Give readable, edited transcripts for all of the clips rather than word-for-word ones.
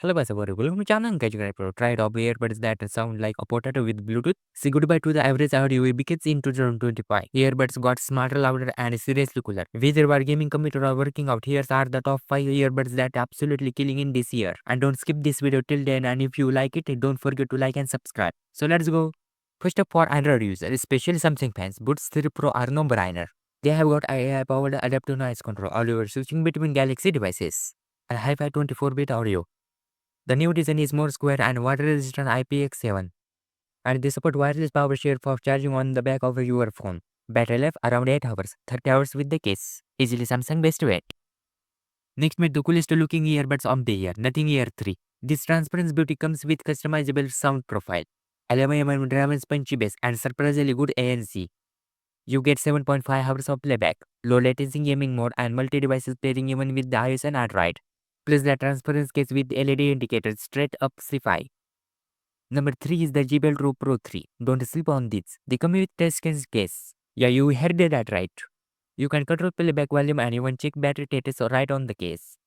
Hello, guys. Welcome to channel Gadget Pro. Try out earbuds that sound like a potato with Bluetooth. Say goodbye to the average audio because in 2025, earbuds got smarter, louder, and seriously cooler. Whether you are gaming, computer, or working out, here are the top 5 earbuds that absolutely killing in this year. And don't skip this video till then. And if you like it, don't forget to like and subscribe. So let's go. First up, for Android users, especially Samsung fans, Buds 3 Pro are no brainer. They have got AI-powered adaptive noise control, audio switching between Galaxy devices, and hi-fi 24-bit audio. The new design is more square and water-resistant IPX7, and they support wireless power share for charging on the back of your phone. Battery life around 8 hours, 30 hours with the case. Easily Samsung best weight. Next, meet the coolest looking earbuds of the year, Nothing Ear 3. This transparent beauty comes with customizable sound profile, aluminum driven punchy bass, and surprisingly good ANC. You get 7.5 hours of playback, low latency gaming mode, and multi-devices pairing even with the iOS and Android. Plus the transparent case with LED indicators straight up Sci-Fi. Number 3 is the JBL Pro 3. Don't sleep on this. They come with touchscreen case. Yeah, you heard that right. You can control playback volume and even check battery status right on the case.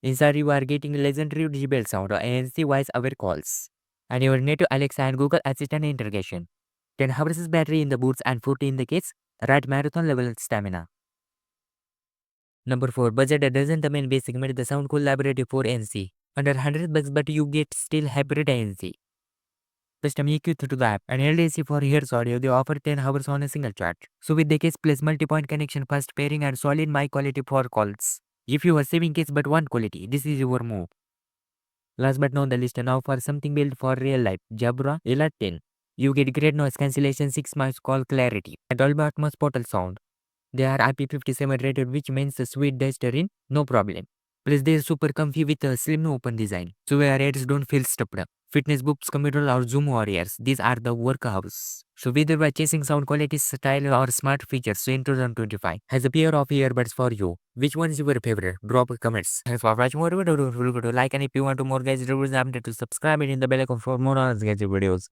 Inside you are getting legendary JBL sound or ANC voice aware calls. And your native Alexa and Google Assistant integration. 10 hours battery in the boots and 40 in the case. Right marathon level stamina. Number 4. Budget doesn't mean basic made the sound collaborative for NC. Under 100 bucks but you get still hybrid ANC. Custom EQ to the app and LDC for ears audio. They offer 10 hours on a single charge. So with the case plus multi-point connection, fast pairing and solid mic quality for calls. If you are saving case but want quality, this is your move. Last but not the least, now for something built for real life, Jabra LR10. You get great noise cancellation, 6 miles call clarity, and Dolby Atmos portal sound. They are IP57 rated, which means a sweet duster in, no problem. Plus they are super comfy with a slim open design, so your ears don't feel stuffed. Fitness books, computer or Zoom warriors, these are the workhorse. So whether by chasing sound quality, style or smart features, so in 2025 has a pair of earbuds for you. Which one is your favorite? Drop comments. Thanks for watching more video. Don't forget to like, and if you want to more guys reviews update, to subscribe and in the bell icon for more on gadget videos.